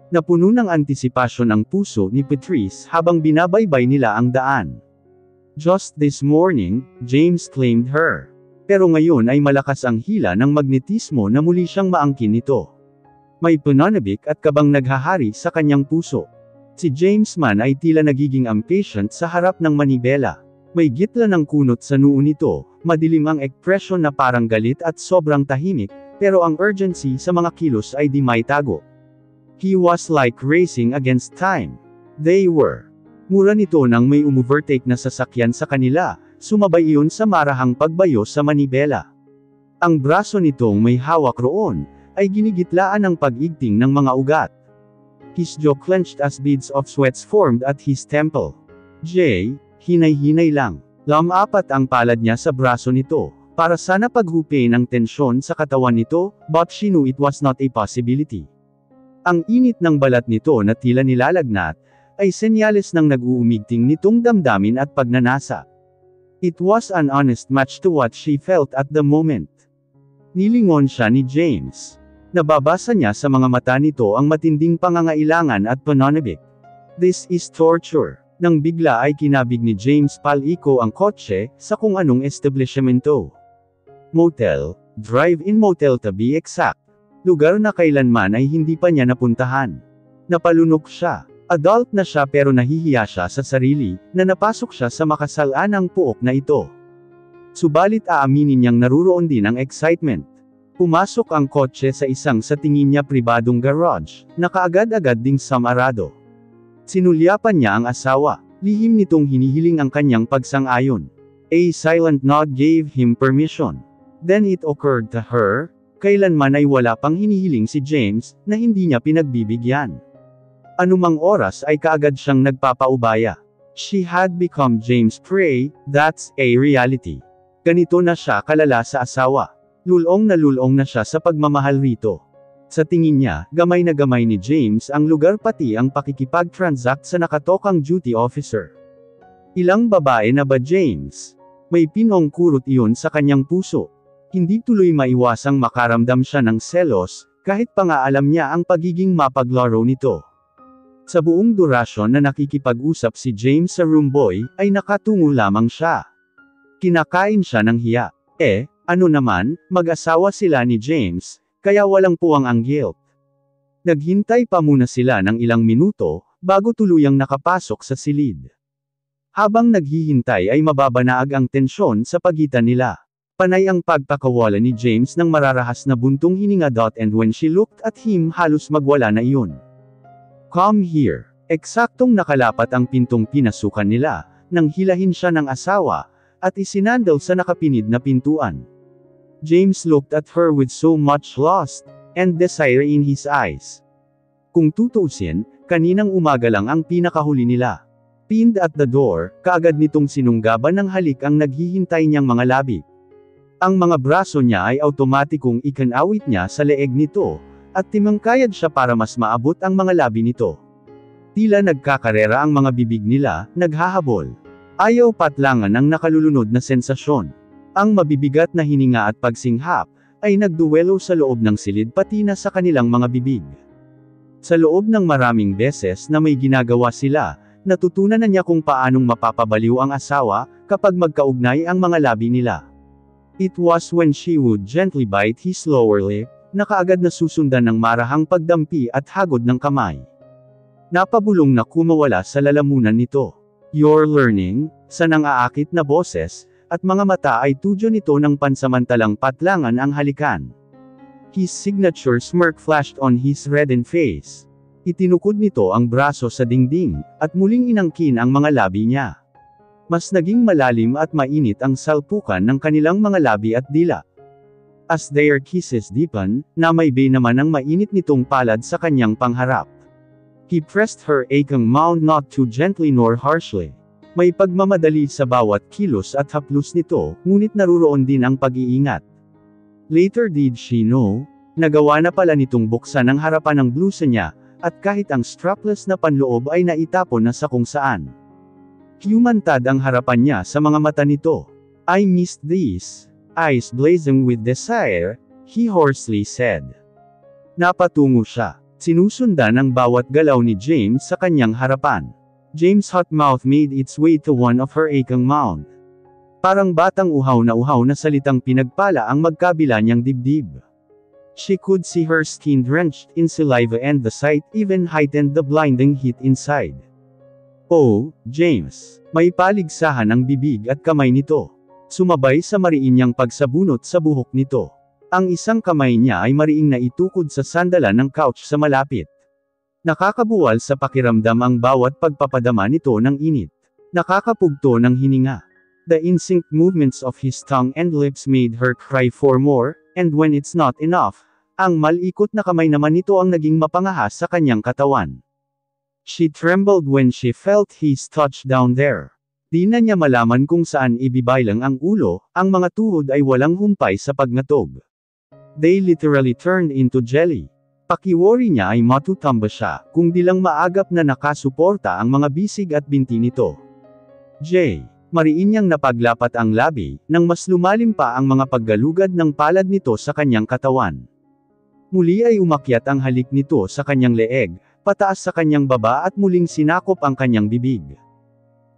Napuno ng antisipasyon ang puso ni Patrice habang binabaybay nila ang daan. Just this morning, James claimed her. Pero ngayon ay malakas ang hila ng magnetismo na muli siyang maangkin nito. May pananabik at kabang naghahari sa kanyang puso. Si James man ay tila nagiging impatient sa harap ng manibela. May gitla ng kunot sa noo nito, madilim ang ekspresyon na parang galit at sobrang tahimik, pero ang urgency sa mga kilos ay di maitago. He was like racing against time. They were. Mura nito nang may umuvertake na sasakyan sa kanila, sumabay iyon sa marahang pagbayo sa manibela. Ang braso nitong may hawak roon, ay ginigitlaan ng pag-igting ng mga ugat. His jaw clenched as beads of sweats formed at his temple. Jay, hinay-hinay lang. Lamapat ang palad niya sa braso nito, para sana paghupin ang tensyon sa katawan nito, but she knew it was not a possibility. Ang init ng balat nito na tila nilalagnat, ay senyales ng nag-uumigting nitong damdamin at pagnanasa. It was an honest match to what she felt at the moment. Nilingon siya ni James. Nababasa niya sa mga mata nito ang matinding pangangailangan at pananabik. This is torture. Nang bigla ay kinabig ni James paliko ang kotse, sa kung anong establishmento. Motel, drive-in motel to be exact. Lugar na kailanman ay hindi pa niya napuntahan. Napalunok siya. Adult na siya pero nahihiya siya sa sarili, na napasok siya sa makasalanang puok na ito. Subalit aaminin niyang naruroon din ang excitement. Pumasok ang kotse sa isang sa tingin niya pribadong garage, na kaagad-agad ding samarado. Sinulyapan niya ang asawa. Lihim nitong hinihiling ang kanyang pagsang-ayon. A silent nod gave him permission. Then it occurred to her, kailanman ay wala pang hinihiling si James, na hindi niya pinagbibigyan. Anumang oras ay kaagad siyang nagpapaubaya. She had become James' prey, that's a reality. Ganito na siya kalala sa asawa. Lulong na siya sa pagmamahal rito. Sa tingin niya, gamay na gamay ni James ang lugar pati ang pakikipag-transact sa nakatokang duty officer. Ilang babae na ba James? May pinong kurot iyon sa kanyang puso. Hindi tuloy maiwasang makaramdam siya ng selos, kahit pa nga alam niya ang pagiging mapaglaro nito. Sa buong durasyon na nakikipag-usap si James sa roomboy, ay nakatungo lamang siya. Kinakain siya ng hiya. Ano naman, mag-asawa sila ni James, kaya walang puwang ang guilt. Naghintay pa muna sila ng ilang minuto, bago tuluyang nakapasok sa silid. Habang naghihintay ay mababanaag ang tensyon sa pagitan nila. Panay ang pagpakawala ni James ng mararahas na buntong hininga. And when she looked at him halos magwala na iyon. Come here. Eksaktong nakalapat ang pintong pinasukan nila, nang hilahin siya ng asawa, at isinandal sa nakapinid na pintuan. James looked at her with so much lust, and desire in his eyes. Kung tutuusin, kaninang umaga lang ang pinakahuli nila. Pinned at the door, kaagad nitong sinunggaban ng halik ang naghihintay niyang mga labi. Ang mga braso niya ay automatikong ikanawit niya sa leeg nito, at timangkayad siya para mas maabot ang mga labi nito. Tila nagkakarera ang mga bibig nila, naghahabol. Ayaw patlangan ang nakalulunod na sensasyon. Ang mabibigat na hininga at pagsinghap, ay nagduwelo sa loob ng silid pati na sa kanilang mga bibig. Sa loob ng maraming beses na may ginagawa sila, natutunan na niya kung paanong mapapabaliw ang asawa, kapag magkaugnay ang mga labi nila. It was when she would gently bite his lower lip, na kaagad na susundan ng marahang pagdampi at hagod ng kamay. Napabulong na kumawala sa lalamunan nito. You're learning, sa nang-aakit na boses, at mga mata ay tudyo nito ng pansamantalang patlangan ang halikan. His signature smirk flashed on his reddened face. Itinukod nito ang braso sa dingding, at muling inangkin ang mga labi niya. Mas naging malalim at mainit ang salpukan ng kanilang mga labi at dila. As their kisses deepened, namaybay naman ang mainit nitong palad sa kanyang pangharap. He pressed her aching mound not too gently nor harshly. May pagmamadali sa bawat kilos at haplos nito, ngunit naruroon din ang pag-iingat. Later did she know, nagawa na pala nitong buksan ang harapan ng blusa niya, at kahit ang strapless na panloob ay naitapon na sa kung saan. Humantad ang harapan niya sa mga mata nito. I missed these. Eyes blazing with desire, he hoarsely said. Napatungo siya. Sinusundan ang bawat galaw ni James sa kanyang harapan. James' hot mouth made its way to one of her aching mouth. Parang batang uhaw na salitang pinagpala ang magkabila niyang dibdib. She could see her skin drenched in saliva and the sight even heightened the blinding heat inside. Oh, James! May paligsahan ang bibig at kamay nito. Sumabay sa mariin niyang pagsabunot sa buhok nito. Ang isang kamay niya ay mariing naitukod sa sandalan ng couch sa malapit. Nakakabuwal sa pakiramdam ang bawat pagpapadama nito ng init. Nakakapugto ng hininga. The instinct movements of his tongue and lips made her cry for more, and when it's not enough, ang malikot na kamay naman nito ang naging mapangahas sa kanyang katawan. She trembled when she felt his touch down there. Di na niya malaman kung saan ibibaylang ang ulo, ang mga tuhod ay walang humpay sa pagngatog. They literally turned into jelly. Pakiwori niya ay matutamba siya, kung di lang maagap na nakasuporta ang mga bisig at binti nito. Mariin niyang napaglapat ang labi, nang mas lumalim pa ang mga paggalugad ng palad nito sa kanyang katawan. Muli ay umakyat ang halik nito sa kanyang leeg, pataas sa kanyang baba at muling sinakop ang kanyang bibig.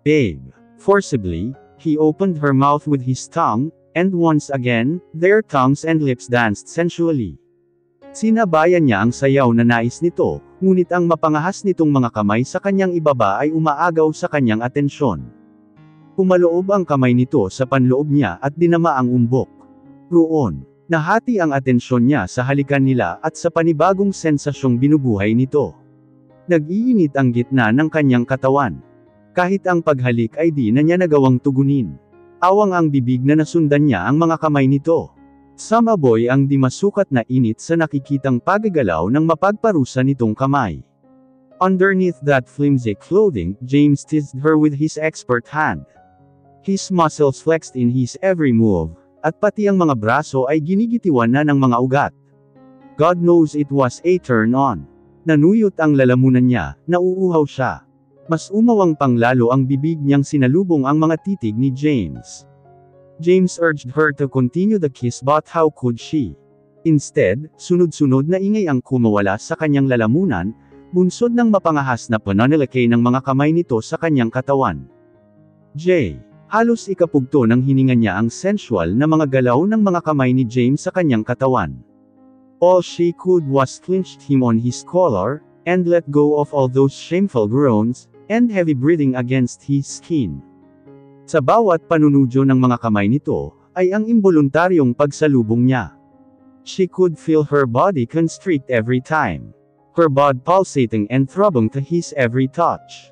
Babe. Forcibly, he opened her mouth with his tongue, and once again, their tongues and lips danced sensually. Sinabayan niya ang sayaw na nais nito, ngunit ang mapangahas nitong mga kamay sa kanyang ibaba ay umaagaw sa kanyang atensyon. Pumaloob ang kamay nito sa panloob niya at dinama ang umbok. Roon, nahati ang atensyon niya sa halikan nila at sa panibagong sensasyong binubuhay nito. Nag-iinit ang gitna ng kanyang katawan. Kahit ang paghalik ay di na niya nagawang tugunin. Awang ang bibig na nasundan niya ang mga kamay nito. Sumaboy ang di masukat na init sa nakikitang pagagalaw ng mapagparusa nitong kamay. Underneath that flimsy clothing, James teased her with his expert hand. His muscles flexed in his every move, at pati ang mga braso ay ginigitiwan na ng mga ugat. God knows it was a turn-on. Nanuyot ang lalamunan niya, nauuhaw siya. Mas umawang panglalo ang bibig niyang sinalubong ang mga titig ni James. James urged her to continue the kiss but how could she? Instead, sunod-sunod na ingay ang kumawala sa kanyang lalamunan, bunsod ng mapangahas na pananalakay ng mga kamay nito sa kanyang katawan. Halos ikapugto ng hininga niya ang sensual na mga galaw ng mga kamay ni James sa kanyang katawan. All she could was clinch him on his collar, and let go of all those shameful groans, and heavy breathing against his skin. Sa bawat panunudyo ng mga kamay nito, ay ang imboluntaryong pagsalubong niya. She could feel her body constrict every time. Her blood pulsating and throbbing to his every touch.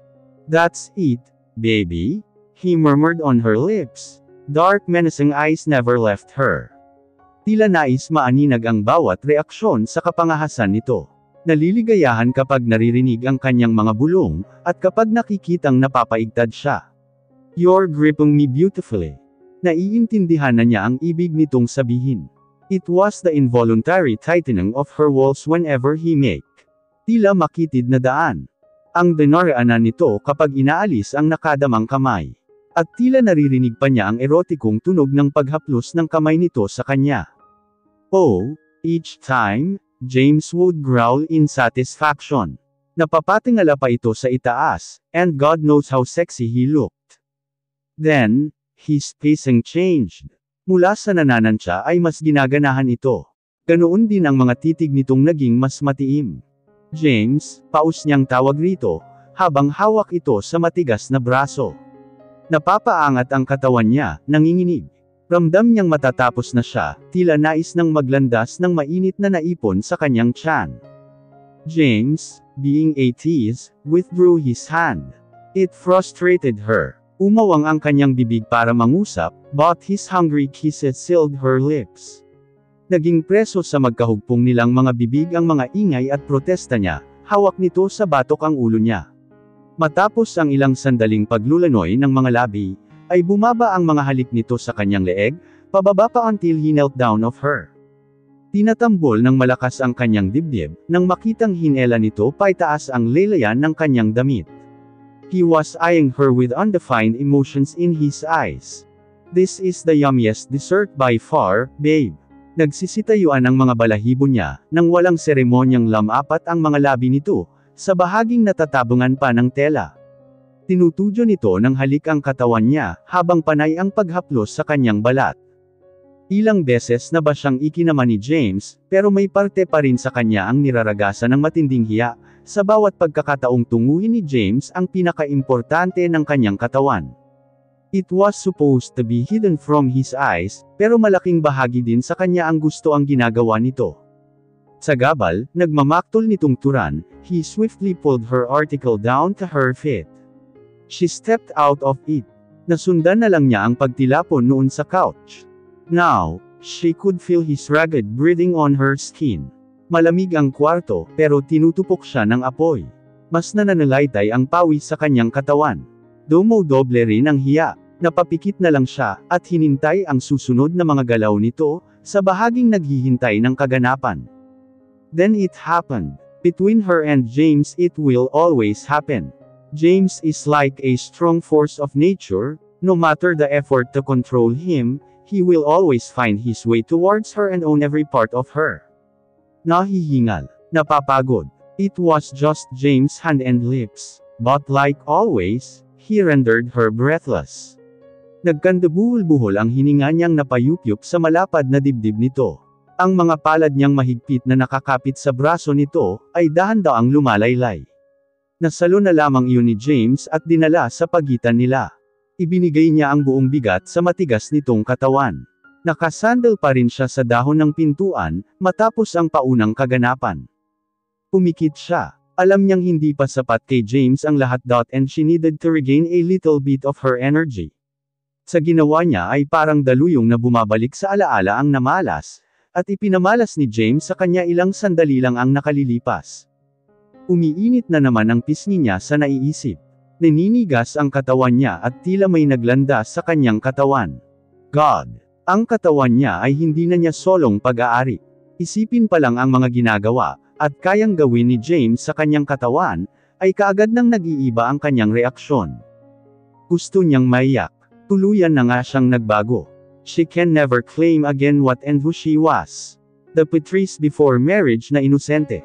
That's it, baby, he murmured on her lips. Dark menacing eyes never left her. Tila nais maaninag ang bawat reaksyon sa kapangahasan nito. Naliligayahan kapag naririnig ang kanyang mga bulong, at kapag nakikitang napapaigtad siya. You're gripping me beautifully. Naiintindihan na niya ang ibig nitong sabihin. It was the involuntary tightening of her walls whenever he make. Tila makitid na daan. Ang dinaraanan nito kapag inaalis ang nakadamang kamay. At tila naririnig pa niya ang erotikong tunog ng paghaplos ng kamay nito sa kanya. Oh, each time, James would growl in satisfaction. Napapatingala pa ito sa itaas, and God knows how sexy he looked. Then, his pacing changed. Mula sa nananansya ay mas ginaganahan ito. Ganoon din ang mga titig nitong naging mas matiim. James, paus niyang tawag rito, habang hawak ito sa matigas na braso. Napapaangat ang katawan niya, nanginginig. Ramdam niyang matatapos na siya, tila nais nang maglandas ng mainit na naipon sa kanyang tiyan. James, being a tease, withdrew his hand. It frustrated her. Umawang ang kanyang bibig para mangusap, but his hungry kisses sealed her lips. Naging preso sa magkahugpong nilang mga bibig ang mga ingay at protesta niya, hawak nito sa batok ang ulo niya. Matapos ang ilang sandaling paglulanoy ng mga labi, ay bumaba ang mga halik nito sa kanyang leeg, pababa pa until he knelt down of her. Tinatambol ng malakas ang kanyang dibdib, nang makitang hinela nito paitaas ang lelayan ng kanyang damit. He was eyeing her with undefined emotions in his eyes. This is the yummiest dessert by far, babe. Nagsisitayuan ang mga balahibo niya, nang walang seremonyang lamapat ang mga labi nito, sa bahaging natatabungan pa ng tela. Tinutudyo nito ng halik ang katawan niya, habang panay ang paghaplos sa kanyang balat. Ilang beses na ba siyang ikinama ni James, pero may parte pa rin sa kanya ang niraragasan ng matinding hiya, sa bawat pagkakataong tunguhin ni James ang pinakaimportante ng kanyang katawan. It was supposed to be hidden from his eyes, pero malaking bahagi din sa kanya ang gusto ang ginagawa nito. Sa gabal, nagmamaktol nitong turan, he swiftly pulled her article down to her feet. She stepped out of it. Nasundan na lang niya ang pagtilapon noon sa couch. Now, she could feel his ragged breathing on her skin. Malamig ang kwarto, pero tinutupok siya ng apoy. Mas nananalaytay ang pawis sa kanyang katawan. Dumodoble rin ang hiya. Napapikit na lang siya, at hinintay ang susunod na mga galaw nito, sa bahaging naghihintay ng kaganapan. Then it happened. Between her and James it will always happen. James is like a strong force of nature, no matter the effort to control him, he will always find his way towards her and own every part of her. Nahihingal. Napapagod. It was just James' hand and lips, but like always, he rendered her breathless. Nagkandabuhol-buhol ang hininga niyang napayupyup sa malapad na dibdib nito. Ang mga palad niyang mahigpit na nakakapit sa braso nito, ay dahan-daang lumalaylay. Nasalo na lamang iyon ni James at dinala sa pagitan nila. Ibinigay niya ang buong bigat sa matigas nitong katawan. Nakasandal pa rin siya sa dahon ng pintuan, matapos ang paunang kaganapan. Pumikit siya. Alam niyang hindi pa sapat kay James ang lahat and she needed to regain a little bit of her energy. Sa ginawa niya ay parang daluyong na bumabalik sa alaala ang namalas, at ipinamalas ni James sa kanya ilang sandali lang ang nakalilipas. Umiinit na naman ang pisngi niya sa naiisip. Naninigas ang katawan niya at tila may naglandas sa kanyang katawan. God! Ang katawan niya ay hindi na niya solong pag-aari. Isipin pa lang ang mga ginagawa, at kayang gawin ni James sa kanyang katawan, ay kaagad nang nag-iiba ang kanyang reaksyon. Gusto niyang maiyak. Tuluyan na nga siyang nagbago. She can never claim again what and who she was. The Patrice before marriage na inosente.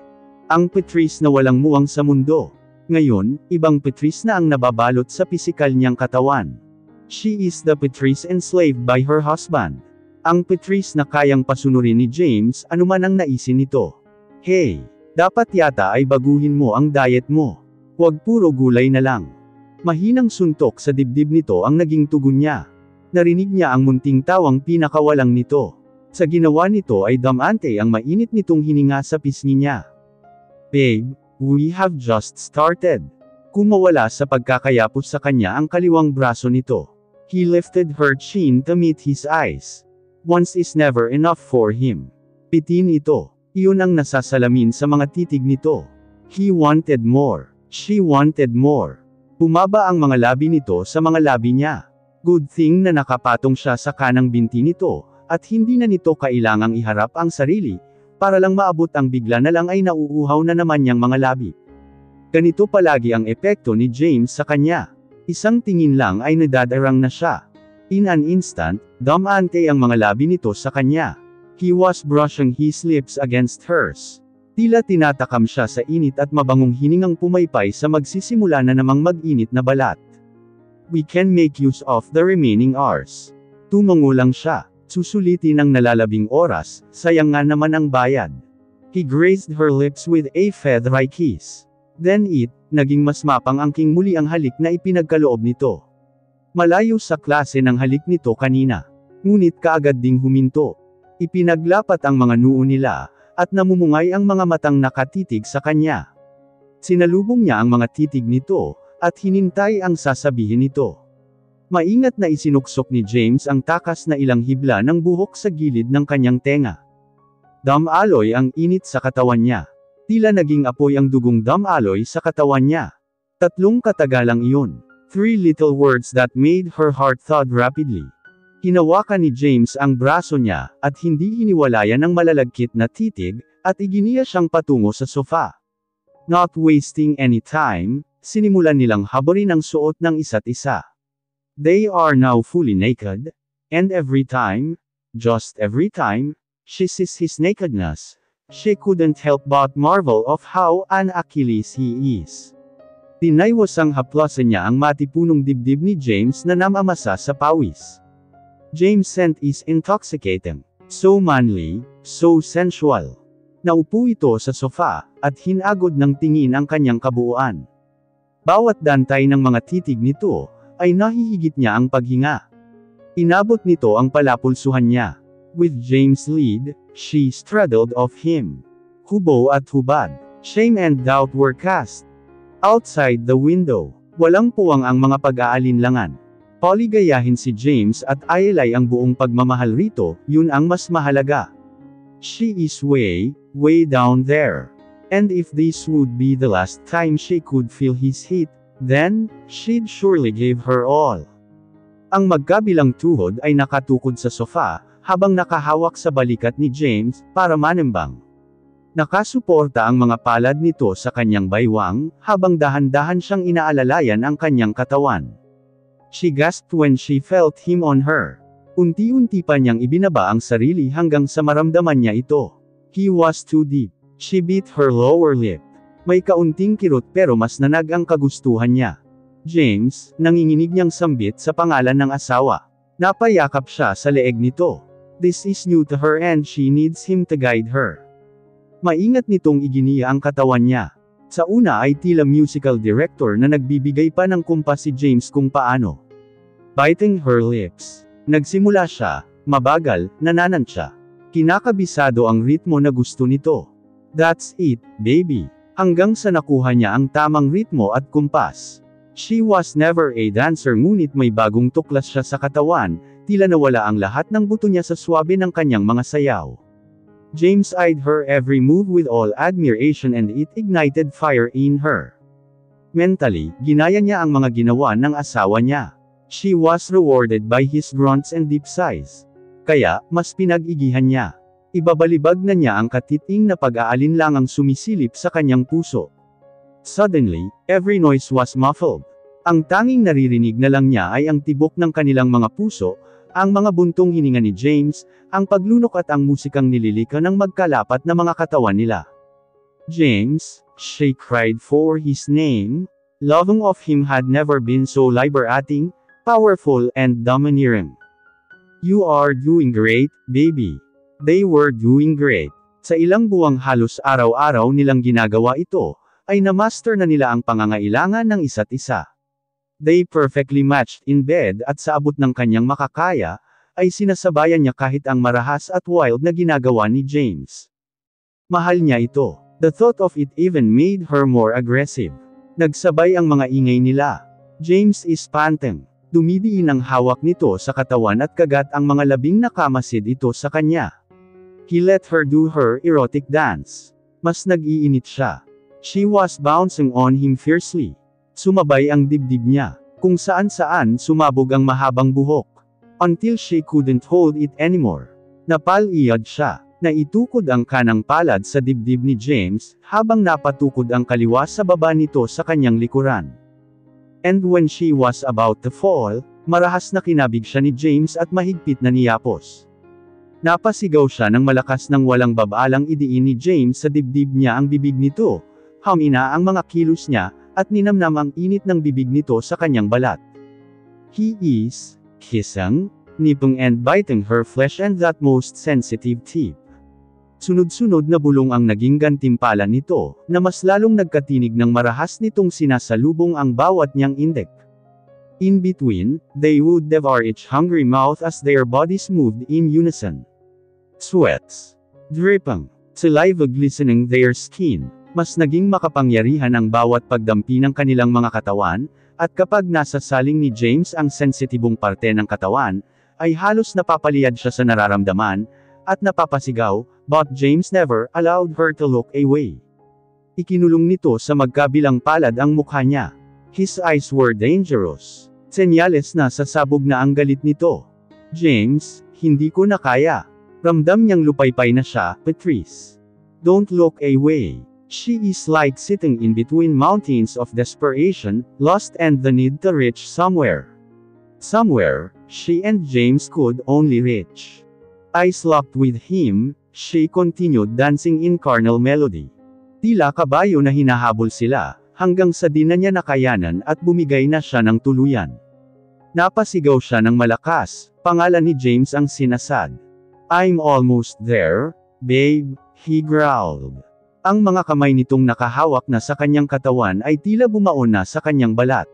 Ang Patrice na walang muwang sa mundo. Ngayon, ibang Patrice na ang nababalot sa pisikal niyang katawan. She is the Patrice enslaved by her husband. Ang Patrice na kayang pasunurin ni James anuman ang naisin nito. Hey, dapat yata ay baguhin mo ang diet mo. Huwag puro gulay na lang. Mahinang suntok sa dibdib nito ang naging tugon niya. Narinig niya ang munting tawang pinakawalang nito. Sa ginawa nito ay damante ang mainit nitong hininga sa pisngi niya. Babe, we have just started. Kumawala sa pagkakayapos sa kanya ang kaliwang braso nito. He lifted her chin to meet his eyes. Once is never enough for him. Pitin ito. Iyon ang nasasalamin sa mga titig nito. He wanted more. She wanted more. Bumaba ang mga labi nito sa mga labi niya. Good thing na nakapatong siya sa kanang binti nito, at hindi na nito kailangang iharap ang sarili, para lang maabot ang bigla na lang ay nauuhaw na naman niyang mga labi. Ganito palagi ang epekto ni James sa kanya. Isang tingin lang ay nadadarang na siya. In an instant, damante ang mga labi nito sa kanya. He was brushing his lips against hers. Tila tinatakam siya sa init at mabangong hiningang pumaypay sa magsisimula na namang mag-init na balat. We can make use of the remaining hours. Tumango lang siya. Susulitin ang nalalabing oras, sayang nga naman ang bayad. He grazed her lips with a feathery kiss. Then naging mas mapang-angking muli ang halik na ipinagkaloob nito. Malayo sa klase ng halik nito kanina. Ngunit kaagad ding huminto. Ipinaglapat ang mga noo nila, at namumungay ang mga matang nakatitig sa kanya. Sinalubong niya ang mga titig nito, at hinintay ang sasabihin nito. Maingat na isinuksok ni James ang takas na ilang hibla ng buhok sa gilid ng kanyang tenga. Damaloy ang init sa katawan niya. Tila naging apoy ang dugong damaloy sa katawan niya. 3 katagalang iyon. 3 little words that made her heart thud rapidly. Hinawakan ni James ang braso niya, at hindi hiniwalayan ng malalagkit na titig, at iginiya siyang patungo sa sofa. Not wasting any time, sinimulan nilang haborin ang suot ng isa't isa. They are now fully naked, and every time, just every time, she sees his nakedness. She couldn't help but marvel of how an Achilles he is. Tinaywasang haplosan niya ang matipunong dibdib ni James na namamasa sa pawis. James' scent is intoxicating. So manly, so sensual. Naupo ito sa sofa, at hinagod ng tingin ang kanyang kabuuan. Bawat dantay ng mga titig nito, ay nahihigit niya ang paghinga. Inabot nito ang palapulsuhan niya. With James' lead, she straddled off him. Hubo at hubad, shame and doubt were cast. Outside the window, walang puwang ang mga pag-aalinlangan. Paligayahin si James at ayalay ang buong pagmamahal rito, yun ang mas mahalaga. She is way, way down there. And if this would be the last time she could feel his heat, then, she'd surely give her all. Ang magkabilang tuhod ay nakatukod sa sofa, habang nakahawak sa balikat ni James, para manimbang. Nakasuporta ang mga palad nito sa kanyang baywang, habang dahan-dahan siyang inaalalayan ang kanyang katawan. She gasped when she felt him on her. Unti-unti pa niyang ibinaba ang sarili hanggang sa maramdaman niya ito. He was too deep. She bit her lower lip. May kaunting kirot pero mas nanag ang kagustuhan niya. James, nanginginig niyang sambit sa pangalan ng asawa. Napayakap siya sa leeg nito. This is new to her and she needs him to guide her. Maingat nitong iginiya ang katawan niya. Sa una ay tila musical director na nagbibigay pa ng kumpas si James kung paano. Biting her lips. Nagsimula siya, mabagal, nananansya. Kinakabisado ang ritmo na gusto nito. That's it, baby. Hanggang sa nakuha niya ang tamang ritmo at kumpas. She was never a dancer ngunit may bagong tuklas siya sa katawan, tila nawala ang lahat ng buto niya sa swabe ng kanyang mga sayaw. James eyed her every move with all admiration and it ignited fire in her. Mentally, ginaya niya ang mga ginawa ng asawa niya. She was rewarded by his grunts and deep sighs. Kaya, mas pinag-igihan niya. Ibabalibag na niya ang katiting na pag-aalinlangang sumisilip sa kanyang puso. Suddenly, every noise was muffled. Ang tanging naririnig na lang niya ay ang tibok ng kanilang mga puso, ang mga buntong hininga ni James, ang paglunok at ang musikang nililika ng magkalapat na mga katawan nila. James, she cried for his name. Loving of him had never been so liberating, powerful and domineering. You are doing great, baby. They were doing great. Sa ilang buwang halos araw-araw nilang ginagawa ito, ay na-master na nila ang pangangailangan ng isa't isa. They perfectly matched in bed at sa abot ng kanyang makakaya, ay sinasabayan niya kahit ang marahas at wild na ginagawa ni James. Mahal niya ito. The thought of it even made her more aggressive. Nagsabay ang mga ingay nila. James is panting. Dumidiin ang hawak nito sa katawan at kagat ang mga labing nakamasid ito sa kanya. He let her do her erotic dance. Mas nag-iinit siya. She was bouncing on him fiercely. Sumabay ang dibdib niya, kung saan-saan sumabog ang mahabang buhok. Until she couldn't hold it anymore. Napaliyad siya. Naitukod ang kanang palad sa dibdib ni James, habang napatukod ang kaliwa sa baba nito sa kanyang likuran. And when she was about to fall, marahas na kinabig siya ni James at mahigpit na niyapos. Napasigaw siya ng malakas nang walang babaalang idiin ni James sa dibdib niya ang bibig nito, hamina ang mga kilos niya, at ninamnam ang init ng bibig nito sa kanyang balat. He is kissing, nipping and biting her flesh and that most sensitive tip. Sunod-sunod na bulong ang naging gantimpala nito, na mas lalong nagkatinig ng marahas nitong sinasalubong ang bawat niyang index. In between, they would devour each hungry mouth as their bodies moved in unison. Sweats. Dripping. Saliva glistening their skin. Mas naging makapangyarihan ang bawat pagdampi ng kanilang mga katawan, at kapag nasa saling ni James ang sensitibong parte ng katawan, ay halos napapaliyad siya sa nararamdaman, at napapasigaw, but James never allowed her to look away. Ikinulong nito sa magkabilang palad ang mukha niya. His eyes were dangerous. Senyales na sasabog na ang galit nito. James, hindi ko na kaya. Ramdam niyang lupaypay na siya, Patrice. Don't look away. She is like sitting in between mountains of desperation, lust and the need to reach somewhere. Somewhere, she and James could only reach. Eyes locked with him, she continued dancing in carnal melody. Tila kabayo na hinahabol sila, hanggang sa di na niya nakayanan at bumigay na siya ng tuluyan. Napasigaw siya ng malakas, pangalan ni James ang sinasad. I'm almost there, babe, he growled. Ang mga kamay nitong nakahawak na sa kanyang katawan ay tila bumaon na sa kanyang balat.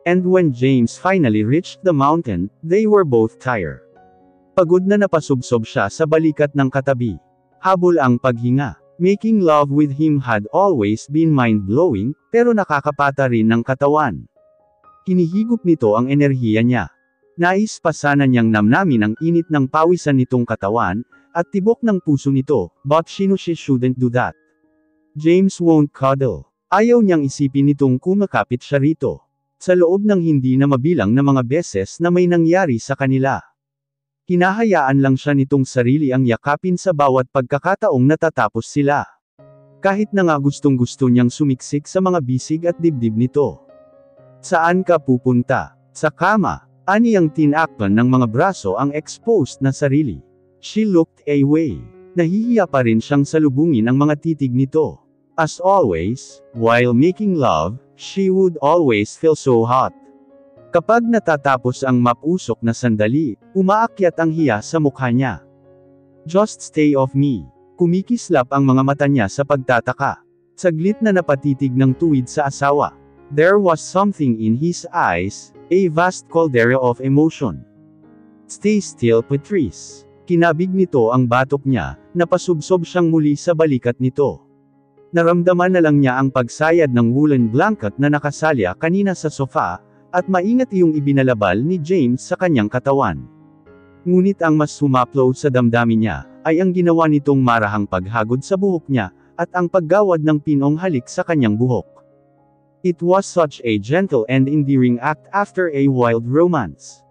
And when James finally reached the mountain, they were both tired. Pagod na napasubsob siya sa balikat ng katabi. Habol ang paghinga. Making love with him had always been mind-blowing, pero nakakapata rin ng katawan. Hinihigop nito ang enerhiya niya. Nais pa sana niyang namnamin ang init ng pawisan nitong katawan, at tibok ng puso nito, but she shouldn't do that. James won't cuddle. Ayaw niyang isipin nitong kumakapit siya rito. Sa loob ng hindi na mabilang na mga beses na may nangyari sa kanila. Hinahayaan lang siya nitong sarili ang yakapin sa bawat pagkakataong natatapos sila. Kahit na nga gustong-gusto niyang sumiksik sa mga bisig at dibdib nito. Saan ka pupunta? Sa kama. Ani ang tinakpan ng mga braso ang exposed na sarili. She looked away. Nahihiya pa rin siyang salubungin ang mga titig nito. As always, while making love, she would always feel so hot. Kapag natatapos ang mapusok na sandali, umaakyat ang hiya sa mukha niya. Just stay off me. Kumikislap ang mga mata niya sa pagtataka. Saglit na napatitig ng tuwid sa asawa. There was something in his eyes, a vast caldera of emotion. Stay still, Patrice. Kinabig nito ang batok niya, napasubsob siyang muli sa balikat nito. Naramdaman na lang niya ang pagsayad ng woolen blanket na nakasalya kanina sa sofa, at maingat iyong ibinalabal ni James sa kanyang katawan. Ngunit ang mas sumaplow sa damdamin niya, ay ang ginawa nitong marahang paghagod sa buhok niya, at ang paggawad ng pinong halik sa kanyang buhok. It was such a gentle and endearing act after a wild romance.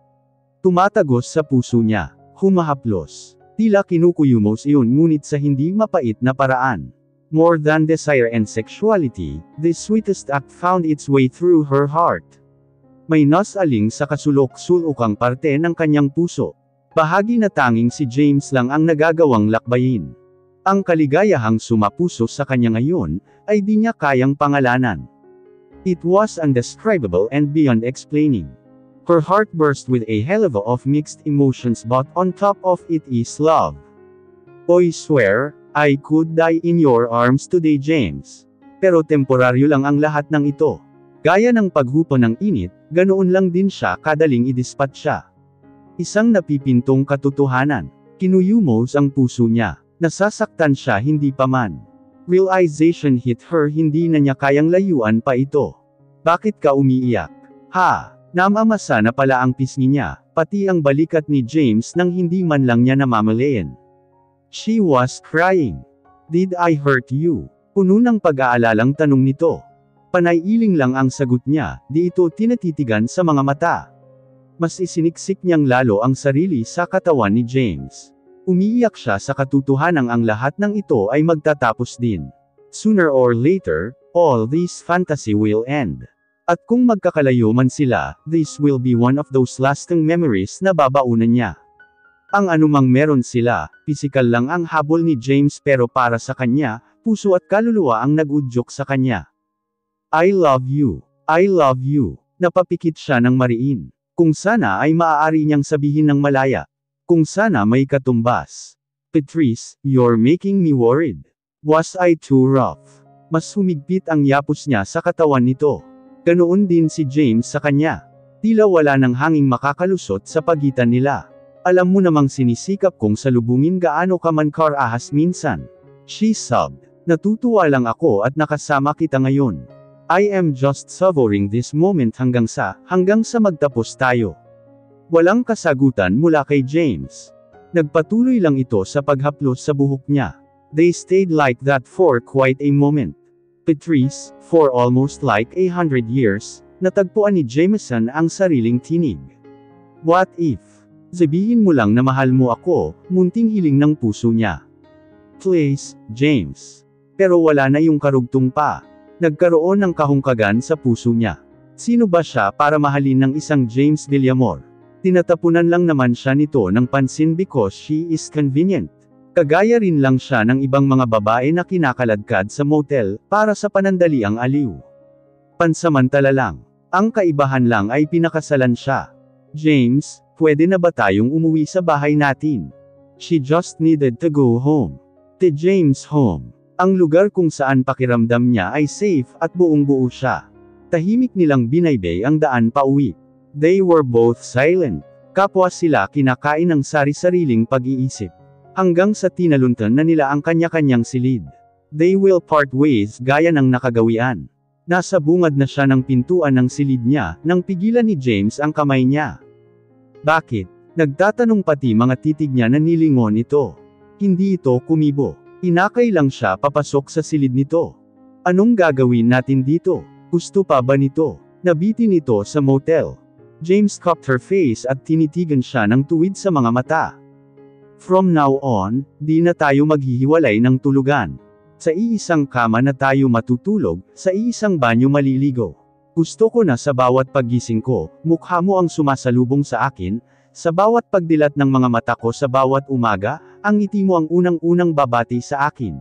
Tumatagos sa puso niya, humahaplos. Tila kinukuyumos iyon ngunit sa hindi mapait na paraan. More than desire and sexuality, the sweetest act found its way through her heart. May nasaling sa kasulok-sulokang parte ng kanyang puso. Bahagi na tanging si James lang ang nagagawang lakbayin. Ang kaligayahang sumapuso sa kanya ngayon, ay di niya kayang pangalanan. It was indescribable and beyond explaining. Her heart burst with a hell of mixed emotions, but on top of it is love. I swear, I could die in your arms today, James. Pero temporaryo lang ang lahat ng ito. Gaya ng paghupa ng init, ganoon lang din siya kadaling idispatch siya. Isang napipintong katotohanan. Kinuyumos ang puso niya. Nasasaktan siya hindi pa man. Realization hit her, hindi na niya kayang layuan pa ito. Bakit ka umiiyak? Ha? Namamasa na pala ang pisngi niya, pati ang balikat ni James nang hindi man lang niya namamalayan. She was crying. Did I hurt you? Puno ng pag-aalalang tanong nito. Panay-iling lang ang sagot niya, di ito tinatitigan sa mga mata. Mas isiniksik niyang lalo ang sarili sa katawan ni James. Umiiyak siya sa katotohanang ang lahat ng ito ay magtatapos din. Sooner or later, all this fantasy will end. At kung magkakalayo man sila, this will be one of those lasting memories na babaunan niya. Ang anumang meron sila, pisikal lang ang habol ni James, pero para sa kanya, puso at kaluluwa ang nag-udyok sa kanya. I love you. I love you. Napapikit siya ng mariin. Kung sana ay maaari niyang sabihin ng malaya. Kung sana may katumbas. Patrice, you're making me worried. Was I too rough? Mas humigpit ang yapos niya sa katawan nito. Ganoon din si James sa kanya. Tila wala ng hanging makakalusot sa pagitan nila. Alam mo namang sinisikap kong salubungin gaano ka man karahas minsan. She sobbed. Natutuwa lang ako at nakasama kita ngayon. I am just savoring this moment hanggang sa magtapos tayo. Walang kasagutan mula kay James. Nagpatuloy lang ito sa paghaplos sa buhok niya. They stayed like that for quite a moment. Patrice, for almost like 100 years, natagpuan ni Jameson ang sariling tinig. What if? Sabihin mo lang na mahal mo ako, munting hiling ng puso niya. Please, James. Pero wala na yung karugtong pa. Nagkaroon ng kahungkagan sa puso niya. Sino ba siya para mahalin ng isang James Villamor? Tinatapunan lang naman siya nito ng pansin because she is convenient. Kagaya rin lang siya ng ibang mga babae na kinakaladkad sa motel, para sa panandaliang aliw. Pansamantala lang. Ang kaibahan lang ay pinakasalan siya. James, pwede na ba tayong umuwi sa bahay natin? She just needed to go home. To James' home. Ang lugar kung saan pakiramdam niya ay safe at buong-buo siya. Tahimik nilang binaybay ang daan pauwi. They were both silent. Kapwa sila kinakain ng sari-sariling pag-iisip. Hanggang sa tinaluntan na nila ang kanya-kanyang silid. They will part ways gaya ng nakagawian. Nasa bungad na siya ng pintuan ng silid niya, nang pigilan ni James ang kamay niya. Bakit? Nagtatanong pati mga titig niya na nilingon ito. Hindi ito kumibo. Inakay lang siya papasok sa silid nito. Anong gagawin natin dito? Gusto pa ba nito? Nabitin ito sa motel. James cupped her face at tinitigan siya ng tuwid sa mga mata. From now on, di na tayo maghihiwalay ng tulugan. Sa iisang kama na tayo matutulog, sa iisang banyo maliligo. Gusto ko na sa bawat paggising ko, mukha mo ang sumasalubong sa akin, sa bawat pagdilat ng mga mata ko sa bawat umaga, ang ngiti mo ang unang-unang babati sa akin.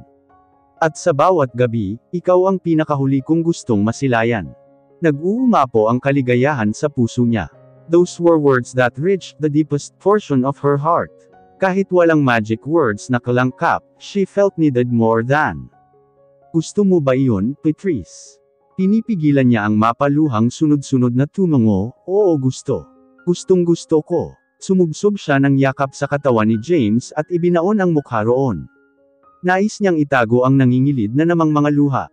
At sa bawat gabi, ikaw ang pinakahuli kong gustong masilayan. Nag-uumapo ang kaligayahan sa puso niya. Those were words that reached the deepest portion of her heart. Kahit walang magic words na kalangkap, she felt needed more than. Gusto mo ba iyon, Patrice? Pinipigilan niya ang mapaluhang sunod-sunod na tumango, oo gusto. Gustong-gusto ko. Sumubsob siya ng yakap sa katawan ni James at ibinaon ang mukha roon. Nais niyang itago ang nangingilid na namang mga luha.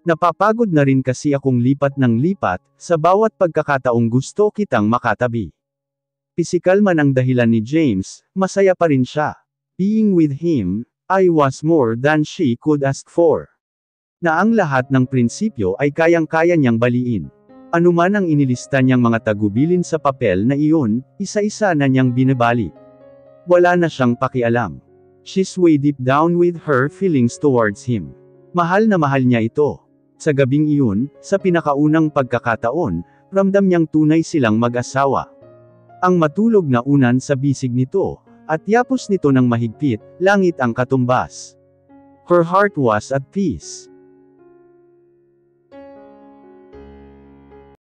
Napapagod na rin kasi akong lipat ng lipat, sa bawat pagkakataong gusto kitang makatabi. Pisikal man ang dahilan ni James, masaya pa rin siya. Being with him, I was more than she could ask for. Na ang lahat ng prinsipyo ay kayang-kaya niyang baliin. Anuman ang inilista niyang mga tagubilin sa papel na iyon, isa-isa na niyang binabalik. Wala na siyang pakialam. She's way deep down with her feelings towards him. Mahal na mahal niya ito. Sa gabing iyon, sa pinakaunang pagkakataon, ramdam niyang tunay silang mag-asawa. Ang matulog na unan sa bisig nito, at yapos nito ng mahigpit, langit ang katumbas. Her heart was at peace.